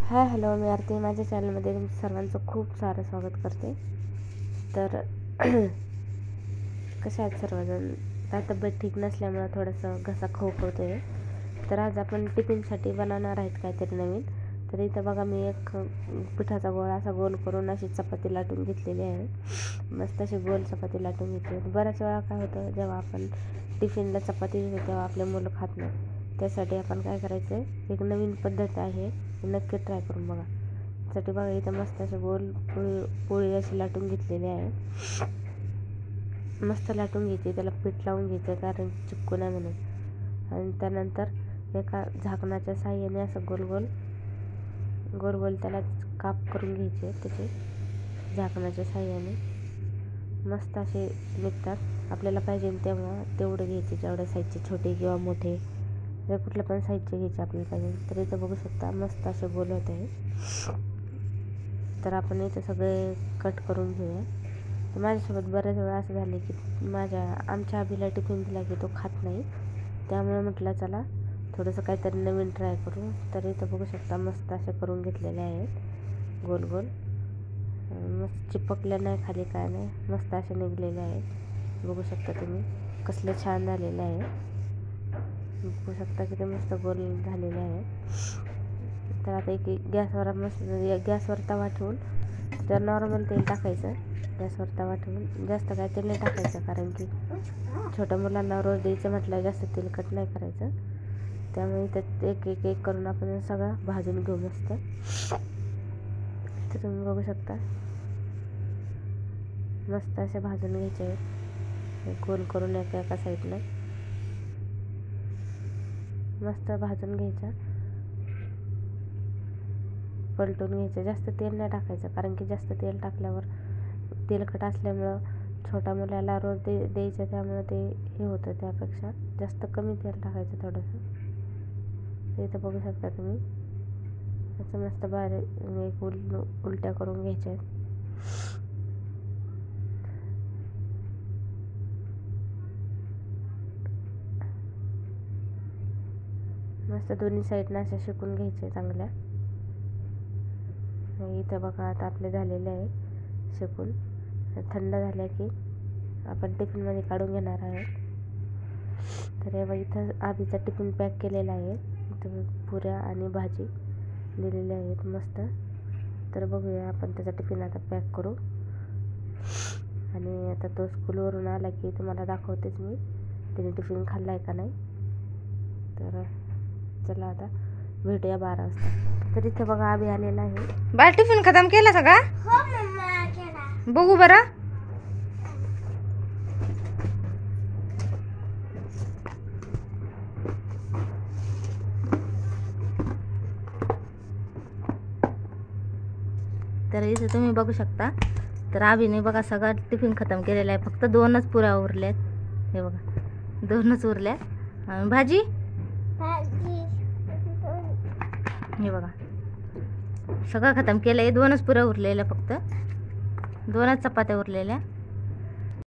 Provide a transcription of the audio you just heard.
Hi hello, मी आरती. माझ्या चॅनलमध्ये तुमचं सर्वांचं खूप सारं स्वागत करते. तर कशा आहेत सर्वजण? तब्येत ठीक नसल्यामुळं थोडंसं घसा खोकवतो आहे. तर आज आपण टिफिनसाठी बनवणार आहेत काहीतरी नवीन. तर इथं बघा, मी एक पिठाचा गोळा असा गोल करून अशी चपाती लाटून घेतलेली आहे. मस्त अशी गोल चपाती लाटून घेतली. बऱ्याच वेळा काय होतं, जेव्हा आपण टिफिनला चपाती देतो तेव्हा आपले मुलं खात नाही. त्यासाठी आपण काय करायचं आहे, एक नवीन पद्धत आहे, नक्की ट्राय करून बघा. त्यासाठी बघा, इथं मस्त अशी गोल पोळी अशी लाटून घेतलेली आहे. मस्त लाटून घ्यायची, त्याला पीठ लावून घ्यायचं कारण चिपकू नाही म्हणून. आणि त्यानंतर एका झाकणाच्या साहाय्याने असं गोल गोल त्याला काप करून घ्यायचे त्याचे झाकणाच्या साहाय्याने. मस्त असे निघतात. आपल्याला पाहिजे तेव्हा तेवढं घ्यायचे, जेवढ्या साईजचे, छोटे किंवा मोठे, जर कुठल्या पण साईजचे घ्यायचे आपल्याला पाहिजे. तर इथं बघू शकता मस्त असे गोल होत आहे. तर आपण इथं सगळे कट करून घेऊया. तर माझ्यासोबत बऱ्याच वेळा असं झाले की आमच्या अभिला टिफिन दिला की तो खात नाही. त्यामुळे म्हटलं चला थोडंसं काहीतरी नवीन ट्राय करू. तर इथं बघू शकता मस्त असे करून घेतलेले आहेत गोल गोल. मस्त चिपकले नाही खाली, काय नाही, मस्त असे निघलेले आहेत. बघू शकता तुम्ही कसले छान झालेले आहे. बघू शकता किती मस्त गोल झालेले आहे. तर आता एक गॅसवर तवा ठेवून तर नॉर्मल तेल टाकायचं. गॅसवर तवा ठेवून जास्त काय तेल नाही टाकायचं, कारण की छोट्या मुलांना रोज द्यायचं म्हटलं जास्त तेलकट नाही करायचं. त्यामुळे इथं एक करून आपण सगळं भाजून घेऊ मस्त. तर तुम्ही बघू शकता मस्त असे भाजून घ्यायचे आहेत, गोल करून एका साईडनं मस्त भाजून घ्यायच्या, पलटून घ्यायचं. जास्त तेल नाही टाकायचं, कारण की जास्त तेल टाकल्यावर तेलकट असल्यामुळं छोट्या मुलाला रोज द्यायचं, त्यामुळं ते हे होतं. त्यापेक्षा जास्त कमी तेल टाकायचं थोडंसं. इथं बघू शकता तुम्ही असं मस्त बारीक उलट्या करून घ्यायच्या आहेत. मस्त दोन्ही साईडनं अशा शेकून घ्यायचे चांगल्या. इथं बघा आता आपले झालेले आहे शेकून. थंड झाल्या की आपण टिफिनमध्ये काढून घेणार आहोत. तर हे बघा, इथं आधीचा टिफिन पॅक केलेला आहे. इथं पुऱ्या आणि भाजी दिलेल्या आहेत मस्त. तर बघूया आपण त्याचा टिफिन आता पॅक करू. आणि आता तो स्कूलवरून आला की तुम्हाला दाखवतेच मी त्याने टिफिन खाल्ला आहे का नाही. तर चला आता भेटूया 12 वाजता. तर इथे बघा आभी आलेला आहे. बाळ टिफिन खतम केला सगळा? हो मम्मा, केला. बघू बरं. तर इथे तुम्ही बघू शकता. तर आभीने बघा सगळा टिफिन खतम केलेला आहे. फक्त 2च पुऱ्या उरल्यात. हे बघा 2च उरल्यात. भाजी हे बघा सगळं खतम केलं आहे. 2च पुऱ्या उरलेल्या, फक्त 2च चपात्या उरलेल्या.